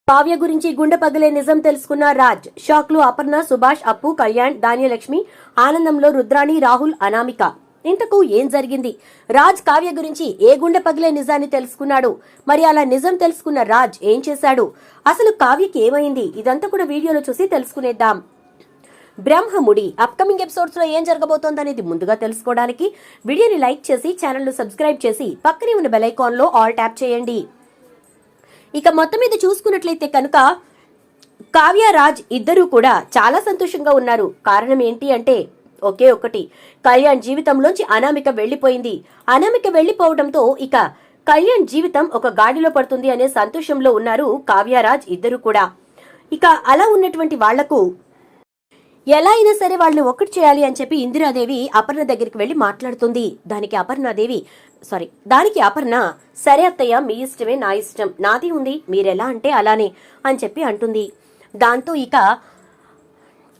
కావ్య గురించి గుండె పగిలే నిజం తెలుసుకున్న రాజ్. షాక్లు అపర్ణ, సుభాష్, అప్పు, కళ్యాణ్, ధాన్యలక్ష్మి, ఆనందంలో రుద్రాణి, రాహుల్, అనామిక. ఇంతకు ఏం జరిగింది? రాజ్ కావ్య గురించి ఏ గుండె పగిలే నిజాన్ని తెలుసుకున్నాడు? మరి అలా నిజం తెలుసుకున్న రాజ్ ఏం చేశాడు? అసలు కావ్యకి ఏమైంది? ఇదంతా కూడా వీడియోలో చూసి తెలుసుకునేద్దాం. బ్రహ్మముడి అప్కమింగ్ ఎపిసోడ్స్ లో ఏం జరగబోతోందనేది ముందుగా తెలుసుకోవడానికి వీడియోని లైక్ చేసి ఛానల్ ను సబ్స్క్రైబ్ చేసి పక్కనే ఉన్న బెల్ ఐకాన్ లో ఆల్ ట్యాప్ చేయండి. ఇక మొత్తం మీద చూసుకున్నట్లయితే కనుక కావ్య, రాజ్ ఇద్దరూ కూడా చాలా సంతోషంగా ఉన్నారు. కారణం ఏంటి అంటే ఒకే ఒకటి, కళ్యాణ్ జీవితంలోంచి అనామిక వెళ్లిపోయింది. అనామిక వెళ్లిపోవడంతో ఇక కళ్యాణ్ జీవితం ఒక గాడిలో పడుతుంది అనే సంతోషంలో ఉన్నారు కావ్య, రాజ్ ఇద్దరు కూడా. ఇక అలా ఉన్నటువంటి వాళ్లకు ఎలా అయినా సరే వాళ్ళని ఒక్కటి చేయాలి అని చెప్పి ఇందిరాదేవి అపర్ణ దగ్గరికి వెళ్లి మాట్లాడుతుంది. దానికి అపర్ణ సరే అత్తయ్య, మీ ఇష్టమే, నా ఇష్టం నాది ఉంది, మీరెలా అంటే అలానే అని చెప్పి అంటుంది. దాంతో ఇక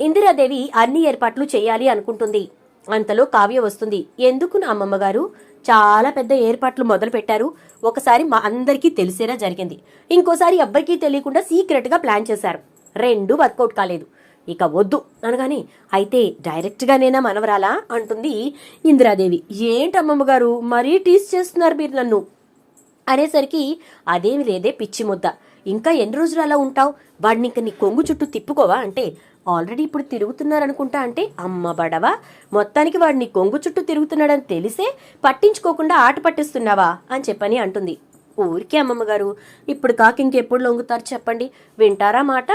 ఇందిరాదేవి అన్ని ఏర్పాట్లు చేయాలి అనుకుంటుంది. అంతలో కావ్య వస్తుంది. ఎందుకు నా అమ్మమ్మగారు చాలా పెద్ద ఏర్పాట్లు మొదలు పెట్టారు. ఒకసారి మా అందరికీ తెలిసేలా జరిగింది, ఇంకోసారి ఎవ్వరికీ తెలియకుండా సీక్రెట్ గా ప్లాన్ చేశారు. రెండు వర్కౌట్ కాలేదు. ఇక వద్దు అనగానే అయితే డైరెక్ట్ గా నేనా మనవరాలా అంటుంది ఇందిరాదేవి. ఏంటమ్మమ్మ గారు మరీ టీస్ చేస్తున్నారు మీరు నన్ను అనేసరికి అదేమి లేదే పిచ్చి ముద్ద, ఇంకా ఎన్ని రోజులు అలా ఉంటావు? వాడిని ఇంక నీ కొంగు చుట్టూ తిప్పుకోవా అంటే ఆల్రెడీ ఇప్పుడు తిరుగుతున్నారనుకుంటా అంటే అమ్మ బడవా, మొత్తానికి వాడిని కొంగు చుట్టూ తిరుగుతున్నాడని తెలిసే పట్టించుకోకుండా ఆట పట్టిస్తున్నావా అని చెప్పని అంటుంది. ఊరికే అమ్మమ్మగారు, ఇప్పుడు కాక ఇంకెప్పుడు లొంగుతారు చెప్పండి? వింటారా మాట?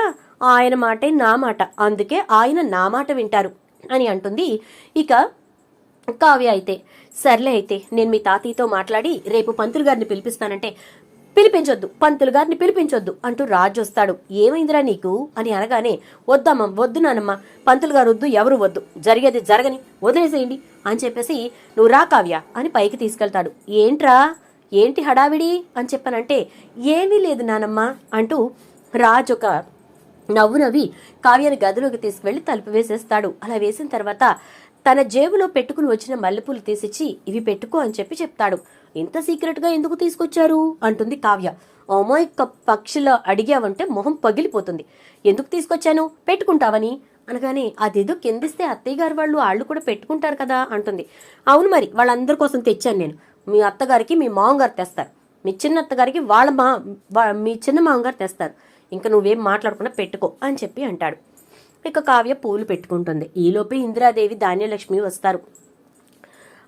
ఆయన మాటే నా మాట, అందుకే ఆయన నా మాట వింటారు అని అంటుంది. ఇక కావ్య అయితే సర్లే, అయితే నేను మీ తాతయ్యతో మాట్లాడి రేపు పంతులు గారిని పిలిపిస్తానంటే పిలిపించొద్దు, పంతులు గారిని పిలిపించొద్దు అంటూ రాజు వస్తాడు. ఏమైందిరా నీకు అని అనగానే వద్దమ్మ, వద్దు నానమ్మ, పంతులు గారు వద్దు, ఎవరు వద్దు, జరిగేది జరగని వదిలేసేయండి అని చెప్పేసి నువ్వు రా కావ్య అని పైకి తీసుకెళ్తాడు. ఏంట్రా, ఏంటి హడావిడి అని చెప్పనంటే ఏమీ లేదు నానమ్మ అంటూ రాజు ఒక నవ్వు నవ్వి కావ్యని గదిలోకి తీసుకువెళ్లి తలుపు వేసేస్తాడు. అలా వేసిన తర్వాత తన జేబులో పెట్టుకుని వచ్చిన మల్లెపూలు తీసిచ్చి ఇవి పెట్టుకో అని చెప్పి చెప్తాడు. ఇంత సీక్రెట్ గా ఎందుకు తీసుకొచ్చారు అంటుంది కావ్య. అమాయక పక్షిలో అడిగావంటే మొహం పగిలిపోతుంది. ఎందుకు తీసుకొచ్చాను? పెట్టుకుంటావని అనగానే అదేదో కిందిస్తే అత్తయ్య గారు వాళ్ళు కూడా పెట్టుకుంటారు కదా అంటుంది. అవును మరి, వాళ్ళందరి కోసం తెచ్చాను నేను. మీ అత్తగారికి మీ మామగారు తెస్తారు, మీ చిన్న అత్తగారికి మీ చిన్న మామగారు తెస్తారు, ఇంకా నువ్వేం మాట్లాడకుండా పెట్టుకో అని చెప్పి అంటాడు. ఇక కావ్య పూలు పెట్టుకుంటుంది. ఈలోపే ఇందిరాదేవి, ధాన్యలక్ష్మి వస్తారు.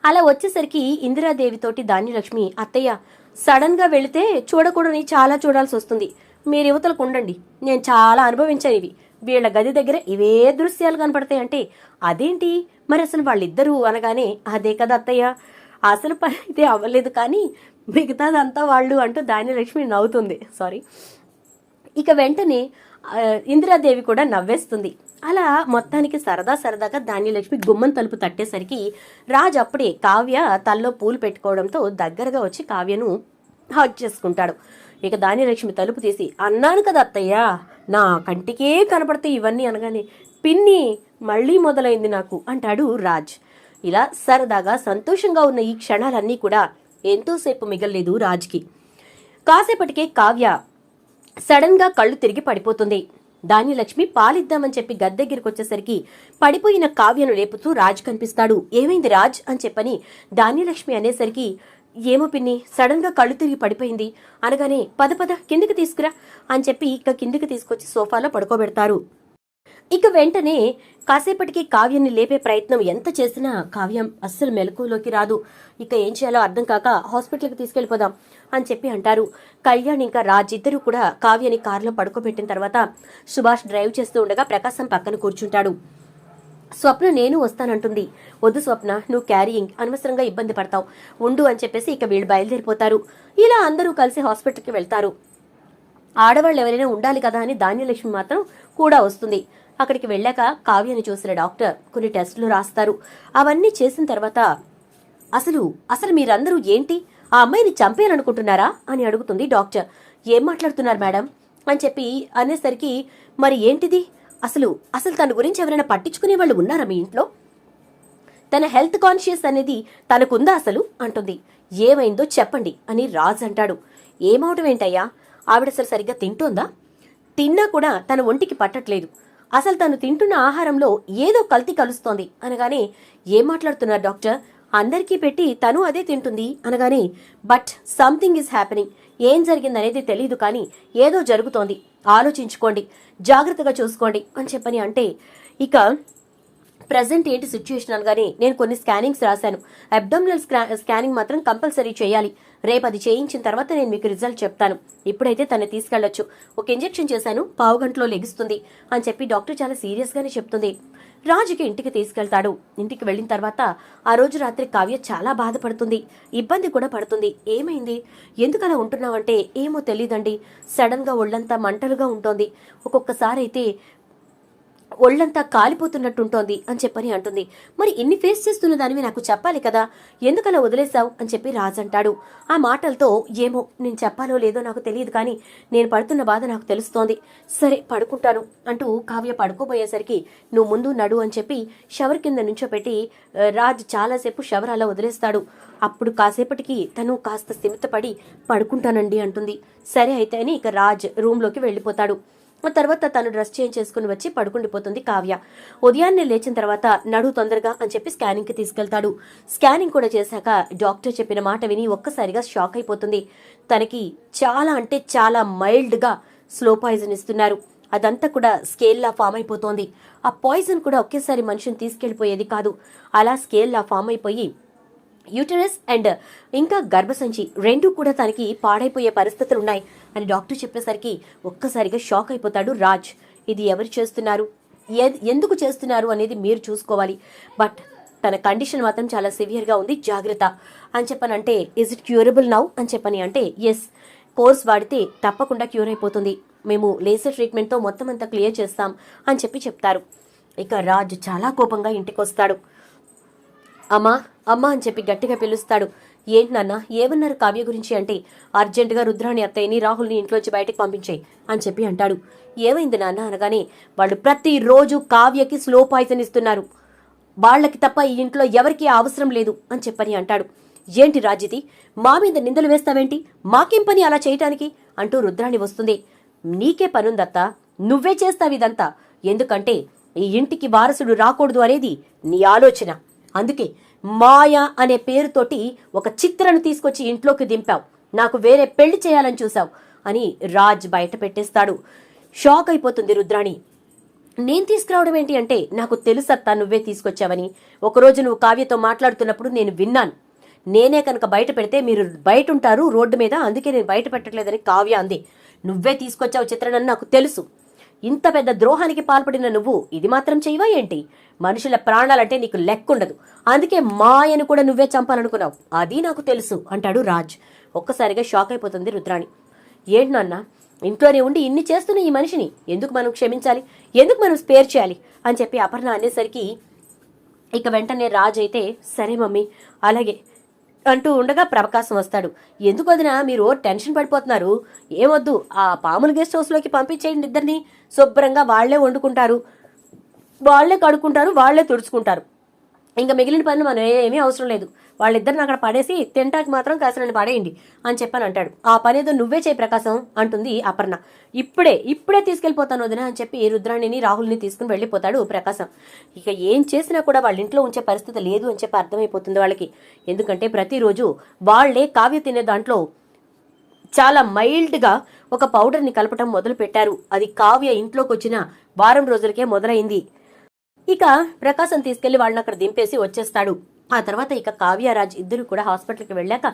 అలా వచ్చేసరికి ఇందిరాదేవితోటి ధాన్యలక్ష్మి, అత్తయ్య సడన్ గా వెళితే చూడకూడని చాలా చూడాల్సి వస్తుంది, మీరు యువతలకు ఉండండి, నేను చాలా అనుభవించాను ఇవి, వీళ్ళ గది దగ్గర ఇవే దృశ్యాలు కనపడతాయి అంటే అదేంటి మరి అసలు వాళ్ళిద్దరూ అనగానే అదే కదా అత్తయ్య, అసలు పని అయితే అవ్వలేదు కానీ మిగతాదంతా వాళ్ళు అంటూ ధాన్యలక్ష్మి నవ్వుతుంది. ఇక వెంటనే ఇందిరాదేవి కూడా నవ్వేస్తుంది. అలా మొత్తానికి సరదాగా ధాన్యలక్ష్మి గుమ్మం తలుపు తట్టేసరికి రాజు అప్పుడే కావ్య తల్లో పూలు పెట్టుకోవడంతో దగ్గరగా వచ్చి కావ్యను హగ్ చేసుకుంటాడు. ఇక ధాన్యలక్ష్మి తలుపు తీసి అన్నాను కదా అత్తయ్య, నా కంటికే కనపడతాయి ఇవన్నీ అనగానే పిన్ని మళ్ళీ మొదలైంది నాకు అంటాడు రాజ్. ఇలా సరదాగా సంతోషంగా ఉన్న ఈ క్షణాలన్నీ కూడా ఎంతోసేపు మిగల్లేదు రాజ్కి. కాసేపటికే కావ్య సడన్ గా కళ్ళు తిరిగి పడిపోతుంది. ధాన్యలక్ష్మి పాలిద్దామని చెప్పి గద్దెగ్గరికి వచ్చేసరికి పడిపోయిన కావ్యను లేపుతూ రాజ్ కనిపిస్తాడు. ఏమైంది రాజ్ అని చెప్పని ధాన్యలక్ష్మి అనేసరికి ఏమో పిన్ని, సడన్ గా కళ్ళు తిరిగి పడిపోయింది అనగానే పద కిందికి తీసుకురా అని చెప్పి ఇక కిందికి తీసుకొచ్చి సోఫాలో పడుకోబెడతారు. ఇక వెంటనే కాసేపటికి కావ్యాన్ని లేపే ప్రయత్నం ఎంత చేసినా కావ్యం అస్సలు మెలకులోకి రాదు. ఇక ఏం చేయాలో అర్థం కాక హాస్పిటల్కి తీసుకెళ్లిపోదాం అని చెప్పి అంటారు. కళ్యాణ్ ఇంకా రాజ్ ఇద్దరు కూడా కావ్యని కారులో పడుకోబెట్టిన తర్వాత సుభాష్ డ్రైవ్ చేస్తూ ఉండగా ప్రకాశం పక్కన కూర్చుంటాడు. స్వప్న నేను వస్తానంటుంది. వద్దు స్వప్న, నువ్వు క్యారీయింగ్, అనవసరంగా ఇబ్బంది పడతావు, ఉండు అని చెప్పేసి ఇక వీళ్ళు బయలుదేరిపోతారు. ఇలా అందరూ కలిసి హాస్పిటల్కి వెళ్తారు. ఆడవాళ్ళు ఎవరైనా ఉండాలి కదా అని ధాన్యలక్ష్మి మాత్రం కూడా వస్తుంది. అక్కడికి వెళ్ళాక కావ్యని చూసిన డాక్టర్ కొన్ని టెస్టులు రాస్తారు. అవన్నీ చేసిన తర్వాత అసలు మీరందరూ ఏంటి, ఆ అమ్మాయిని చంపేయాలనుకుంటున్నారా అని అడుగుతుంది డాక్టర్. ఏం మాట్లాడుతున్నారు మేడం అని చెప్పి అనేసరికి మరి ఏంటిది, అసలు తన గురించి ఎవరైనా పట్టించుకునే వాళ్ళు ఉన్నారా మీ ఇంట్లో? తన హెల్త్ కాన్షియస్ అనేది తనకుందా అసలు అంటుంది. ఏమైందో చెప్పండి అని రాజ్ అంటాడు. ఏమవటం ఏంటయ్యా, ఆవిడ అసలు సరిగ్గా తింటోందా? తిన్నా కూడా తన ఒంటికి పట్టట్లేదు. అసలు తను తింటున్న ఆహారంలో ఏదో కల్తీ కలుస్తోంది అనగానే, ఏం మాట్లాడుతున్నారు డాక్టర్, అందరికీ పెట్టి తను అదే తింటుంది అనగానే, బట్ సంథింగ్ ఈజ్ హ్యాపెనింగ్, ఏం జరిగిందనేది తెలీదు కానీ ఏదో జరుగుతోంది, ఆలోచించుకోండి, జాగ్రత్తగా చూసుకోండి అని చెప్పని అంటే, ఇక ప్రజెంట్ ఏంటి సిచ్యుయేషన్ అనగానే, నేను కొన్ని స్కానింగ్స్ రాశాను, అబ్డామినల్ స్కానింగ్ మాత్రం కంపల్సరీ చేయాలి, రేపు అది చేయించిన తర్వాత నేను మీకు రిజల్ట్ చెప్తాను, ఇప్పుడైతే తను తీసుకెళ్లొచ్చు, ఒక ఇంజెక్షన్ చేశాను, పావు గంటలో లెగుస్తుంది అని చెప్పి డాక్టర్ చాలా సీరియస్ గానే చెప్తుంది. రాజుకి ఇంటికి తీసుకెళ్తాడు. ఇంటికి వెళ్ళిన తర్వాత ఆ రోజు రాత్రి కావ్య చాలా బాధపడుతుంది, ఇబ్బంది కూడా పడుతుంది. ఏమైంది, ఎందుకు అలా ఉంటున్నావంటే, ఏమో తెలీదండి, సడన్ గా ఒళ్ళంతా మంటలుగా ఉంటోంది, ఒక్కొక్కసారి అయితే ఒళ్ళంతా కాలిపోతున్నట్టుంటోంది అని చెప్పని అంటుంది. మరి ఇన్ని ఫేస్ చేస్తున్న దానివి నాకు చెప్పాలి కదా, ఎందుకలా వదిలేశావు అని చెప్పి రాజు అంటాడు. ఆ మాటలతో, ఏమో నేను చెప్పాలో లేదో నాకు తెలియదు కానీ నేను పడుతున్న బాధ నాకు తెలుస్తోంది, సరే పడుకుంటాను అంటూ కావ్య పడుకోబోయేసరికి, నువ్వు ముందు నడు అని చెప్పి షవర్ కింద నుంచోపెట్టి రాజ్ చాలాసేపు షవర్ అలా వదిలేస్తాడు. అప్పుడు కాసేపటికి తను కాస్త స్థిమితపడి పడుకుంటానండి అంటుంది. సరే అయితే అని ఇక రాజ్ రూమ్లోకి వెళ్ళిపోతాడు. ఆ తర్వాత తను డ్రెస్ చేంజ్ చేసుకుని వచ్చి పడుకుండిపోతుంది కావ్య. ఉదయాన్నే లేచిన తర్వాత నడు తొందరగా అని చెప్పి స్కానింగ్కి తీసుకెళ్తాడు. స్కానింగ్ కూడా చేశాక డాక్టర్ చెప్పిన మాట విని ఒక్కసారిగా షాక్ అయిపోతుంది. తనకి చాలా అంటే చాలా మైల్డ్గా స్లో పాయిజన్ ఇస్తున్నారు, అదంతా కూడా స్కేల్లా ఫామ్ అయిపోతోంది. ఆ పాయిజన్ కూడా ఒకేసారి మనిషిని తీసుకెళ్లిపోయేది కాదు, అలా స్కేల్లా ఫామ్ అయిపోయి యూటరస్ అండ్ ఇంకా గర్భసంచి రెండూ కూడా తనకి పాడైపోయే పరిస్థితులున్నాయి అని డాక్టర్ చెప్పేసరికి ఒక్కసారిగా షాక్ అయిపోతాడు రాజ్. ఇది ఎవరు చేస్తున్నారు, ఎందుకు చేస్తున్నారు అనేది మీరు చూసుకోవాలి, బట్ తన కండిషన్ మాత్రం చాలా సివియర్గా ఉంది, జాగ్రత్త అని చెప్పనంటే, ఇజ్ ఇట్ క్యూరబుల్ నౌ అని చెప్పని అంటే, ఎస్, కోర్స్ వాడితే తప్పకుండా క్యూర్ అయిపోతుంది, మేము లేజర్ ట్రీట్మెంట్తో మొత్తం అంతా క్లియర్ చేస్తాం అని చెప్పి చెప్తారు. ఇక రాజ్ చాలా కోపంగా ఇంటికి వస్తాడు. అమ్మా అమ్మా అని చెప్పి గట్టిగా పిలుస్తాడు. ఏంటి నాన్న, ఏమన్నారు కావ్య గురించి అంటే, అర్జెంటుగా రుద్రాణి అత్తయ్యని రాహుల్ని ఇంట్లోంచి బయటకు పంపించేయి అని చెప్పి అంటాడు. ఏమైంది నాన్న అనగానే, వాళ్ళు ప్రతిరోజు కావ్యకి స్లో పాయిజన్ ఇస్తున్నారు, వాళ్ళకి తప్ప ఈ ఇంట్లో ఎవరికీ అవసరం లేదు అని చెప్పని అంటాడు. ఏంటి రాజితి, మా మీద నిందలు వేస్తావేంటి, మాకేం పని అలా చేయటానికి అంటూ రుద్రాణి వస్తుంది. నీకే పనుందత్తా, నువ్వే చేస్తావు ఇదంతా, ఎందుకంటే ఈ ఇంటికి వారసుడు రాకూడదు అనేది నీ ఆలోచన, అందుకే మాయ అనే పేరుతోటి ఒక చిత్రను తీసుకొచ్చి ఇంట్లోకి దింపావు, నాకు వేరే పెళ్లి చేయాలని చూసావు అని రాజ్ బయట పెట్టేస్తాడు. షాక్ అయిపోతుంది రుద్రాణి. నేను తీసుకురావడం ఏంటి అంటే, నాకు తెలుసత్తా నువ్వే తీసుకొచ్చావని, ఒకరోజు నువ్వు కావ్యతో మాట్లాడుతున్నప్పుడు నేను విన్నాను, నేనే కనుక బయట పెడితే మీరు బయట ఉంటారు రోడ్డు మీద, అందుకే నేను బయట పెట్టట్లేదని కావ్య అంది, నువ్వే తీసుకొచ్చావు చిత్రనని నాకు తెలుసు, ఇంత పెద్ద ద్రోహానికి పాల్పడిన నువ్వు ఇది మాత్రం చేయవా ఏంటి, మనుషుల ప్రాణాలంటే నీకు లెక్కుండదు, అందుకే మాయను కూడా నువ్వే చంపాలనుకున్నావు, అది నాకు తెలుసు అంటాడు రాజ్. ఒక్కసారిగా షాక్ అయిపోతుంది రుద్రాణి. ఏంటి నాన్న, ఇంట్లోనే ఉండి ఇన్ని చేస్తున్న ఈ మనిషిని ఎందుకు మనం క్షమించాలి, ఎందుకు మనం స్పేర్ చేయాలి అని చెప్పి అపర్ణ అనేసరికి ఇక వెంటనే రాజ్ అయితే, సరే మమ్మీ అలాగే అంటూ ఉండగా ప్రకాశం వస్తాడు. ఎందుకు వదినా మీరు టెన్షన్ పడిపోతున్నారు, ఏమొద్దు, ఆ పాముల గెస్ట్ హౌస్లోకి పంపించేయండి, ఇద్దరిని శుభ్రంగా వాళ్లే వండుకుంటారు, వాళ్లే కడుక్కుంటారు, వాళ్లే తుడుచుకుంటారు, ఇంకా మిగిలిన పనులు మనం ఏమీ అవసరం లేదు, వాళ్ళిద్దరిని అక్కడ పడేసి తింటాకి మాత్రం కాసిన పడేయండి అని చెప్పని అంటాడు. ఆ పనేదో నువ్వే చేయి ప్రకాశం అంటుంది అపర్ణ. ఇప్పుడే తీసుకెళ్లిపోతాను వదిన అని చెప్పి రుద్రాణిని రాహుల్ని తీసుకుని వెళ్ళిపోతాడు ప్రకాశం. ఇక ఏం చేసినా కూడా వాళ్ళ ఇంట్లో ఉంచే పరిస్థితి లేదు అని చెప్పి అర్థమైపోతుంది వాళ్ళకి. ఎందుకంటే ప్రతిరోజు వాళ్లే కావ్య తినే దాంట్లో చాలా మైల్డ్గా ఒక పౌడర్ని కలపటం మొదలు పెట్టారు. అది కావ్య ఇంట్లోకి వచ్చిన వారం రోజులకే మొదలైంది. ఇక ప్రకాశం తీసుకెళ్లి వాళ్ళని అక్కడ దింపేసి వచ్చేస్తాడు. ఆ తర్వాత ఇక కావ్యరాజ్ ఇద్దరు కూడా హాస్పిటల్కి వెళ్ళాక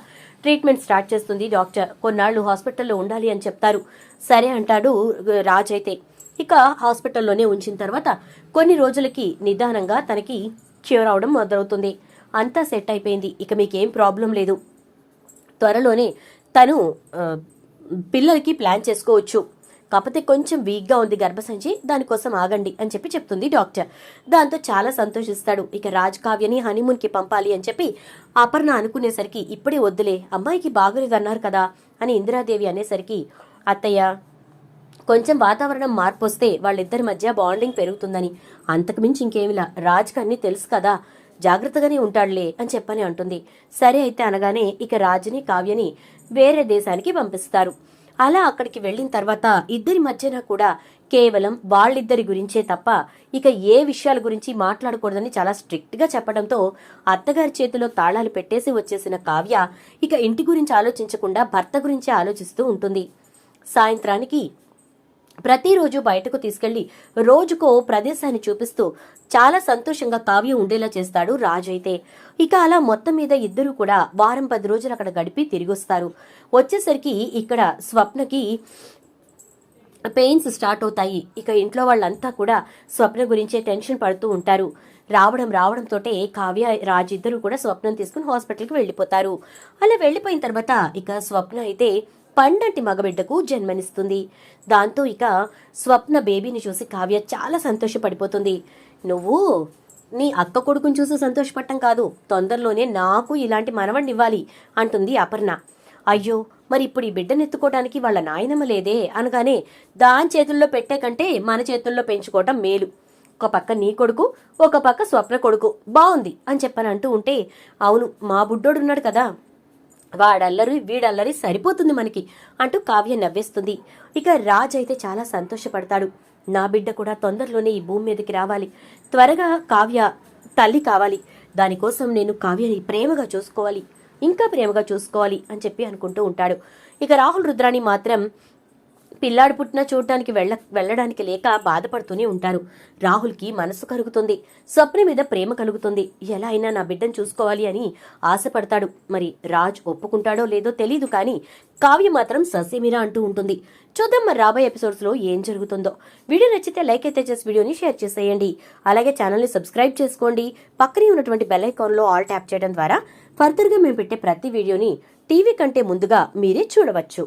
ట్రీట్మెంట్ స్టార్ట్ చేస్తుంది డాక్టర్. కొన్నాళ్ళు హాస్పిటల్లో ఉండాలి అని చెప్తారు. సరే అంటాడు రాజ్. అయితే ఇక హాస్పిటల్లోనే ఉంచిన తర్వాత కొన్ని రోజులకి నిదానంగా తనకి క్యూర్ అవడం మొదలవుతుంది. అంతా సెట్ అయిపోయింది, ఇక మీకేం ప్రాబ్లం లేదు, త్వరలోనే తను పిల్లలకి ప్లాన్ చేసుకోవచ్చు, కాకపోతే కొంచెం వీక్గా ఉంది గర్భసంచి, దానికోసం ఆగండి అని చెప్పి చెప్తుంది డాక్టర్. దాంతో చాలా సంతోషిస్తాడు. ఇక రాజ్ కావ్యని హనీమూన్కి పంపాలి అని చెప్పి అపర్ణ అనుకునేసరికి ఇప్పుడే వద్దులే, అమ్మాయికి బాగోలేదన్నారు కదా అని ఇందిరాదేవి అనేసరికి, అత్తయ్య కొంచెం వాతావరణం మార్పు వస్తే వాళ్ళిద్దరి మధ్య బాండింగ్ పెరుగుతుందని, అంతకుమించి ఇంకేమిలా, రాజ్కి అన్నీ తెలుసు కదా, జాగ్రత్తగానే ఉంటాడులే అని చెప్పని అంటుంది. సరే అయితే అనగానే ఇక రాజుని కావ్యని వేరే దేశానికి పంపిస్తారు. అలా అక్కడికి వెళ్ళిన తర్వాత ఇద్దరి మధ్యన కూడా కేవలం వాళ్ళిద్దరి గురించే తప్ప ఇక ఏ విషయాల గురించి మాట్లాడకూడదని చాలా స్ట్రిక్ట్ గా చెప్పడంతో అత్తగారి చేతిలో తాళాలు పెట్టేసి వచ్చేసిన కావ్య ఇక ఇంటి గురించి ఆలోచించకుండా భర్త గురించి ఆలోచిస్తూ ఉంటుంది. సాయంత్రానికి ప్రతిరోజు బయటకు తీసుకెళ్లి రోజుకో ప్రదేశాన్ని చూపిస్తూ చాలా సంతోషంగా కావ్య ఉండేలా చేస్తాడు రాజు అయితే. ఇక అలా మొత్తం మీద ఇద్దరు కూడా వారం 10 రోజులు అక్కడ గడిపి తిరిగొస్తారు. వచ్చేసరికి ఇక్కడ స్వప్నకి పెయిన్స్ స్టార్ట్ అవుతాయి. ఇక ఇంట్లో వాళ్ళంతా కూడా స్వప్న గురించే టెన్షన్ పడుతూ ఉంటారు. రావడంతోటే కావ్య రాజు ఇద్దరు కూడా స్వప్నం తీసుకుని హాస్పిటల్కి వెళ్ళిపోతారు. అలా వెళ్ళిపోయిన తర్వాత ఇక స్వప్న అయితే పండంటి మగబిడ్డకు జన్మనిస్తుంది. దాంతో ఇక స్వప్న బేబీని చూసి కావ్య చాలా సంతోషపడిపోతుంది. నువ్వు నీ అక్క కొడుకుని చూసి సంతోషపడటం కాదు, తొందరలోనే నాకు ఇలాంటి మనవణ్ణి ఇవ్వాలి అంటుంది అపర్ణ. అయ్యో, మరి ఇప్పుడు ఈ బిడ్డనెత్తుకోవడానికి వాళ్ళ నాయనమ్మ లేదే అనగానే, దాని చేతుల్లో పెట్టే కంటే మన చేతుల్లో పెంచుకోవటం మేలు. ఒక పక్క నీ కొడుకు, ఒక పక్క స్వప్న కొడుకు, బాగుంది అని చెప్పని అంటూ ఉంటే, అవును మా బుడ్డోడున్నాడు కదా, వాడల్లరి వీడల్లరి సరిపోతుంది మనకి అంటూ కావ్య నవ్వేస్తుంది. ఇక రాజ్ అయితే చాలా సంతోషపడతాడు. నా బిడ్డ కూడా తొందరలోనే ఈ భూమి మీదకి రావాలి, త్వరగా కావ్య తల్లి కావాలి, దానికోసం నేను కావ్యని ప్రేమగా చూసుకోవాలి, ఇంకా ప్రేమగా చూసుకోవాలి అని చెప్పి అనుకుంటూ ఉంటాడు. ఇక రాహుల్ రుద్రాణి మాత్రం పిల్లాడు పుట్టిన చూడటానికి వెళ్ళడానికి లేక బాధపడుతూనే ఉంటారు. రాహుల్కి మనసు కలుగుతుంది, స్వప్న మీద ప్రేమ కలుగుతుంది. ఎలా అయినా నా బిడ్డను చూసుకోవాలి అని ఆశపడతాడు. మరి రాజ్ ఒప్పుకుంటాడో లేదో తెలీదు, కానీ కావ్య మాత్రం ససేమిరా అంటూ ఉంటుంది. చూద్దాం మరి రాబోయే ఎపిసోడ్స్ లో ఏం జరుగుతుందో. వీడియో నచ్చితే లైక్ అయితే చేసి వీడియోని షేర్ చేసేయండి. అలాగే ఛానల్ని సబ్స్క్రైబ్ చేసుకోండి. పక్కనే ఉన్నటువంటి బెల్ ఐకాన్ లో ఆల్ ట్యాప్ చేయడం ద్వారా ఫర్దర్ గా మేము పెట్టే ప్రతి వీడియోని టీవీ కంటే ముందుగా మీరే చూడవచ్చు.